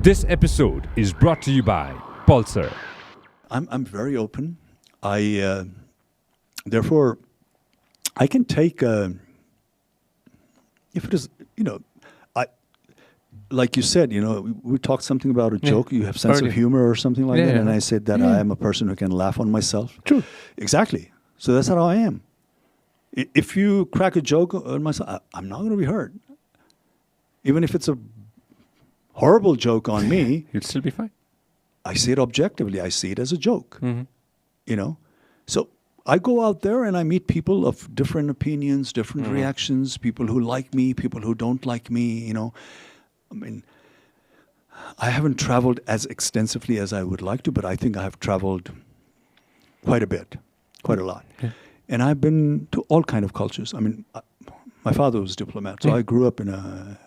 This episode is brought to you by Pulsar. I'm very open. Therefore, I can take if it is, I like you said, we talked something about a joke. You have sense of humor or something like that, and I said that I am a person who can laugh on myself. True. Exactly. So that's how I am. If you crack a joke on myself, I'm not going to be hurt. Even if it's a horrible joke on me, You'll still be fine. I see it objectively. I see it as a joke. Mm-hmm. So I go out there and I meet people of different opinions, different reactions, people who like me, people who don't like me, I mean, I haven't traveled as extensively as I would like to, but I think I have traveled quite a bit, quite a lot. Yeah. And I've been to all kind of cultures. I mean, my father was a diplomat, so I grew up in a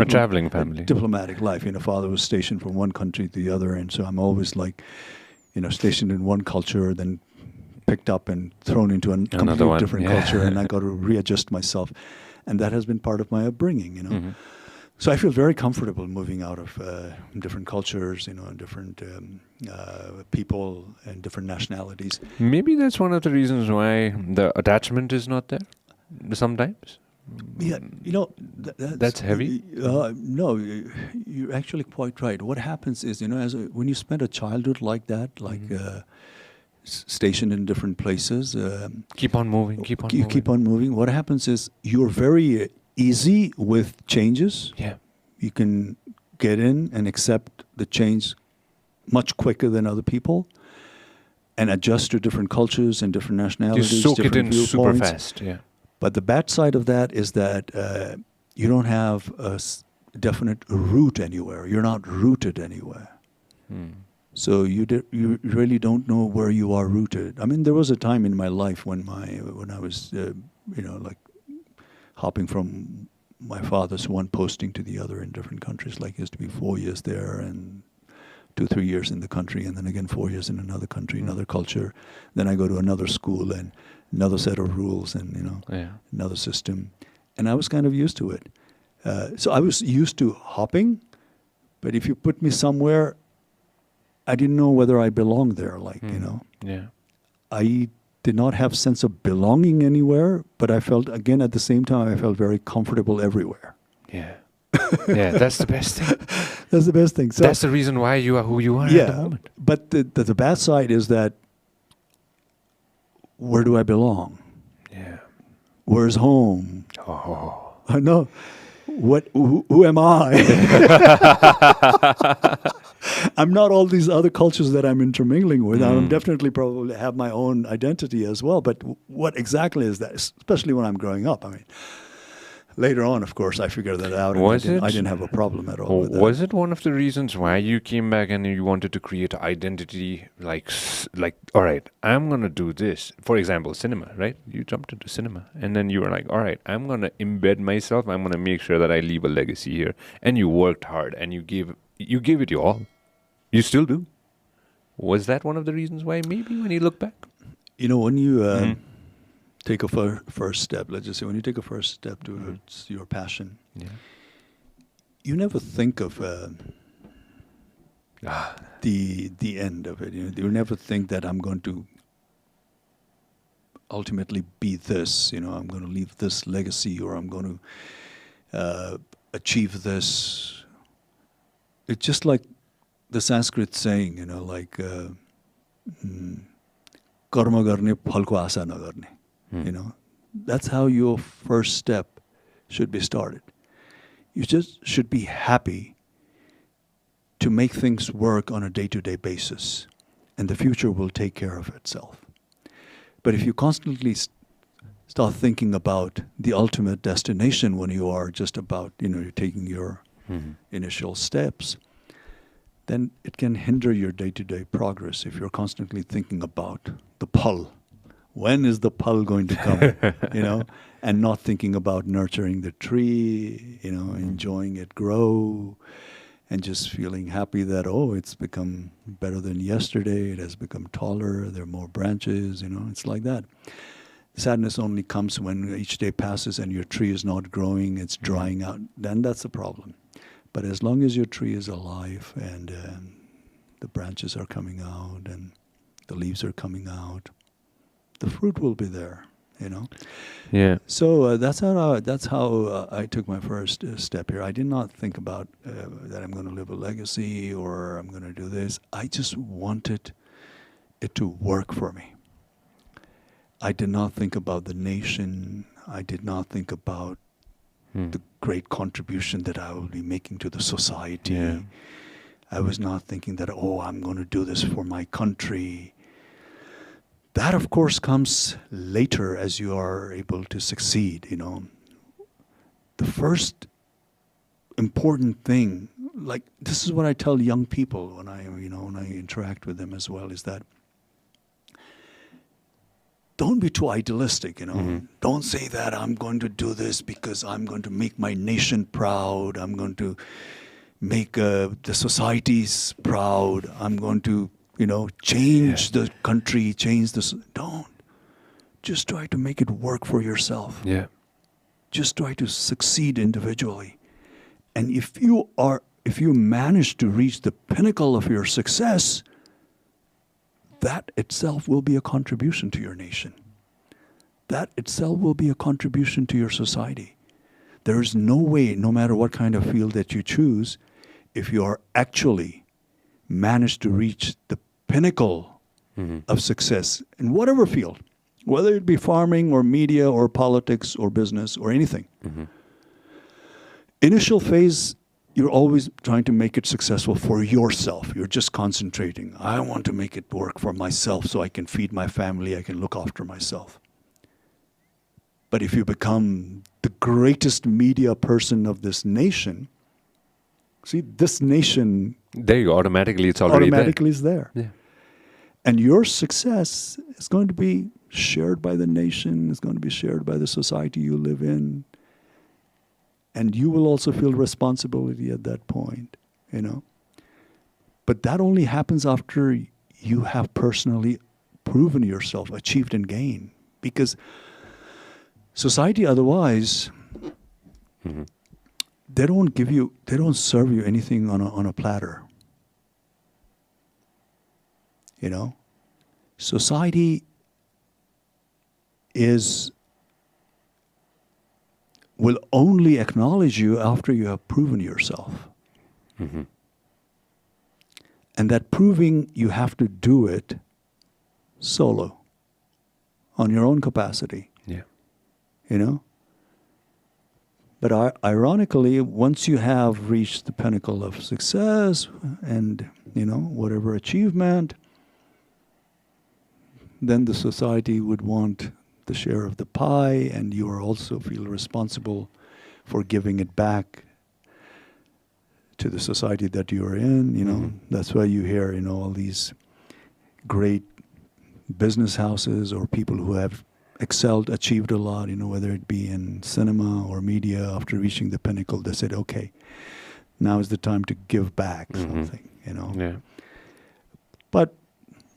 traveling family. Diplomatic life. Father was stationed from one country to the other, and so I'm always stationed in one culture, then picked up and thrown into a completely different culture, and I got to readjust myself, and that has been part of my upbringing. Mm-hmm. So I feel very comfortable moving out of different cultures, different people and different nationalities. Maybe that's one of the reasons why the attachment is not there sometimes. Yeah, that's heavy. No, you're actually quite right. What happens is, when you spend a childhood like that, stationed in different places, keep on moving. You keep on moving. What happens is you're very easy with changes. Yeah, you can get in and accept the change much quicker than other people, and adjust to different cultures and different nationalities. You soak it in super viewpoints. fast. Yeah. But the bad side of that is that you don't have a definite root anywhere. You're not rooted anywhere. So you really don't know where you are rooted. I mean, there was a time in my life when I was hopping from my father's one posting to the other in different countries. Like, it used to be 4 years there and 2-3 years in the country, and then again 4 years in another country, another culture. Then I go to another school and another set of rules and, another system. And I was kind of used to it. So I was used to hopping, but if you put me somewhere, I didn't know whether I belonged there, Yeah. I did not have sense of belonging anywhere, but I felt, again, at the same time, I felt very comfortable everywhere. Yeah. Yeah, that's the best thing. That's the best thing. So that's the reason why you are who you are at the moment. But the bad side is that, where do I belong? Yeah. Where's home? Oh. I know. Who am I? I'm not all these other cultures that I'm intermingling with. I'm definitely probably have my own identity as well. But what exactly is that? Especially when I'm growing up. I mean, later on, of course, I figured that out. I didn't have a problem at all with that. Was it one of the reasons why you came back and you wanted to create an identity like, all right, I'm going to do this. For example, cinema, right? You jumped into cinema and then you were like, all right, I'm going to embed myself. I'm going to make sure that I leave a legacy here. And you worked hard and you gave it your all. You still do. Was that one of the reasons why maybe when you look back? When you take a first step, let's just say, when you take a first step towards your passion, you never think of the end of it. You never think that I'm going to ultimately be this. I'm going to leave this legacy, or I'm going to achieve this. It's just like the Sanskrit saying, karma garne phalko asa nagarne. That's how your first step should be started. You just should be happy to make things work on a day-to-day basis, and the future will take care of itself. But if you constantly start thinking about the ultimate destination when you are just about, you're taking your initial steps, then it can hinder your day-to-day progress if you're constantly thinking about the phal. When is the phal going to come, and not thinking about nurturing the tree, enjoying it grow, and just feeling happy that, it's become better than yesterday, it has become taller, there are more branches, it's like that. Sadness only comes when each day passes and your tree is not growing, it's drying out. Then that's the problem. But as long as your tree is alive and the branches are coming out and the leaves are coming out, the fruit will be there, you know. Yeah. So that's how I took my first step here. I did not think about that I'm going to live a legacy or I'm going to do this. I just wanted it to work for me. I did not think about the nation. I did not think about the great contribution that I will be making to the society. Yeah. I was not thinking that, oh, I'm going to do this for my country. That, of course, comes later as you are able to succeed, you know. The first important thing, like this is what I tell young people when I interact with them as well, is that don't be too idealistic, you know. Mm-hmm. Don't say that I'm going to do this because I'm going to make my nation proud. I'm going to make the societies proud. I'm going to, change the country, change this. Don't. Just try to make it work for yourself. Yeah. Just try to succeed individually. And if you manage to reach the pinnacle of your success, that itself will be a contribution to your nation. That itself will be a contribution to your society. There is no way, no matter what kind of field that you choose, if you are actually managed to reach the pinnacle of success in whatever field, whether it be farming or media or politics or business or anything. Initial phase, you're always trying to make it successful for yourself. You're just concentrating. I want to make it work for myself so I can feed my family, I can look after myself. But if you become the greatest media person of this nation, see, this nation There you go. Automatically, it's already automatically is there. there. Yeah. And your success is going to be shared by the nation, it's going to be shared by the society you live in. And you will also feel responsibility at that point, But that only happens after you have personally proven yourself, achieved and gained. Because society otherwise, they don't serve you anything on a platter. Society will only acknowledge you after you have proven yourself. And that proving, you have to do it solo, on your own capacity. Yeah. But ironically, once you have reached the pinnacle of success and, whatever achievement, then the society would want the share of the pie, and you are also feel responsible for giving it back to the society that you are in. That's why you hear, all these great business houses or people who have excelled, achieved a lot, whether it be in cinema or media, after reaching the pinnacle, they said, okay, now is the time to give back something, Yeah. But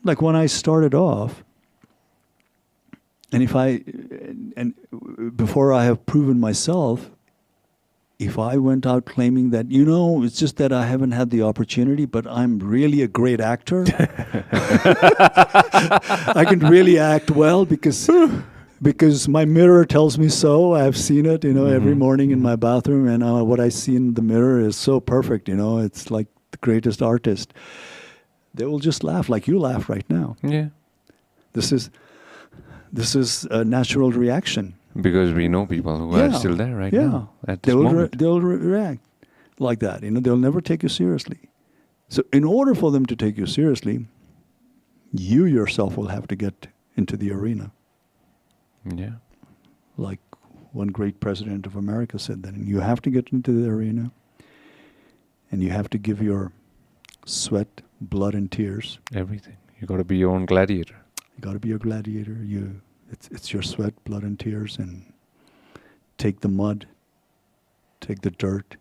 like when I started off, and before I have proven myself, if I went out claiming that, it's just that I haven't had the opportunity, but I'm really a great actor. I can really act well because my mirror tells me so. I've seen it, every morning in my bathroom, and what I see in the mirror is so perfect, it's like the greatest artist. They will just laugh like you laugh right now. Yeah. This is a natural reaction. Because we know people who are still there right now at this moment. They'll react like that. They'll never take you seriously. So in order for them to take you seriously, you yourself will have to get into the arena. Yeah. Like one great president of America said that. You have to get into the arena, and you have to give your sweat, blood, and tears. Everything. You got to be your own gladiator. You got to be a gladiator. It's your sweat, blood, and tears, and take the mud, take the dirt,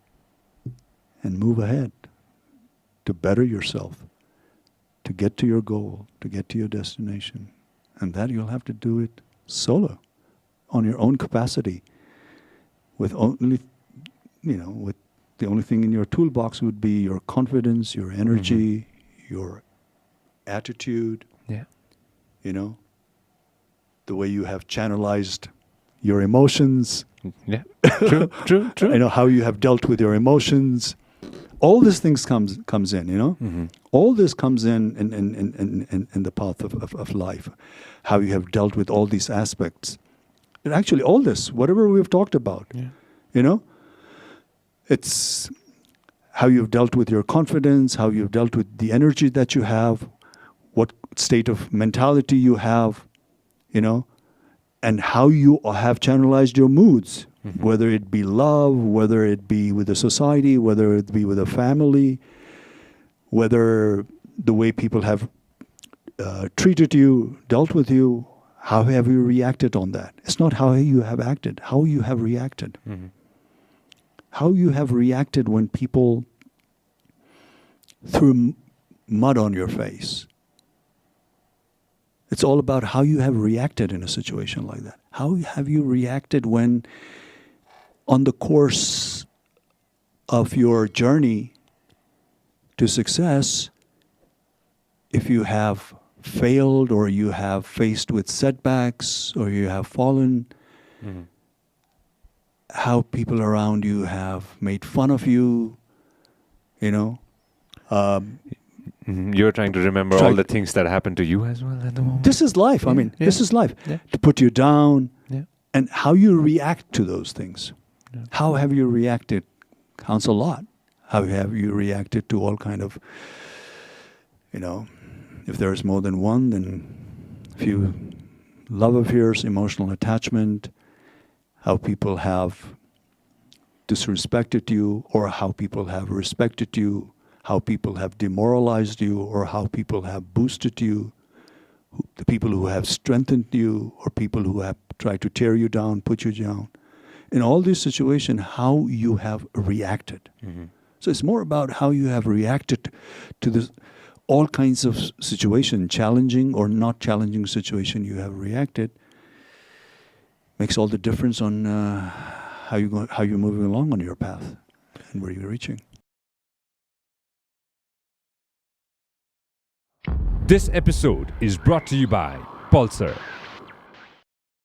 and move ahead to better yourself, to get to your goal, to get to your destination. And that you'll have to do it solo, on your own capacity, with only, with The only thing in your toolbox would be your confidence, your energy, your attitude, Yeah. you know, the way you have channelized your emotions, Yeah. True. True. True. you know, how you have dealt with your emotions. All these things comes in, you know. Mm-hmm. All this comes in the path of life. How you have dealt with all these aspects. And actually, all this, whatever we've talked about, Yeah. you know, it's how you've dealt with your confidence, how you've dealt with the energy that you have, what state of mentality you have, you know, and how you have channelized your moods, whether it be love, whether it be with the society, whether it be with a family, whether the way people have treated you, dealt with you, how have you reacted on that? It's not how you have acted, how you have reacted. Mm-hmm. How you have reacted when people threw mud on your face. It's all about how you have reacted in a situation like that. How have you reacted when, on the course of your journey to success, if you have failed or you have faced with setbacks or you have fallen, Mm-hmm. how people around you have made fun of you, you know. You're trying to remember Try- all the things that happened to you as well at the moment. This is life. I Yeah, mean, yeah. this is life. Yeah. To put you down, Yeah. and how you react to those things. Yeah. How have you reacted counts a lot. How have you reacted to all kind of, you know, if there's more than one, then a few love affairs, emotional attachment, how people have disrespected you or how people have respected you, how people have demoralized you or how people have boosted you, the people who have strengthened you or people who have tried to tear you down, put you down. In all these situations, how you have reacted. Mm-hmm. So it's more about how you have reacted to this, all kinds of situation, challenging or not challenging situation you have reacted. Makes all the difference on how you're moving along on your path and where you're reaching. This episode is brought to you by Pulsar.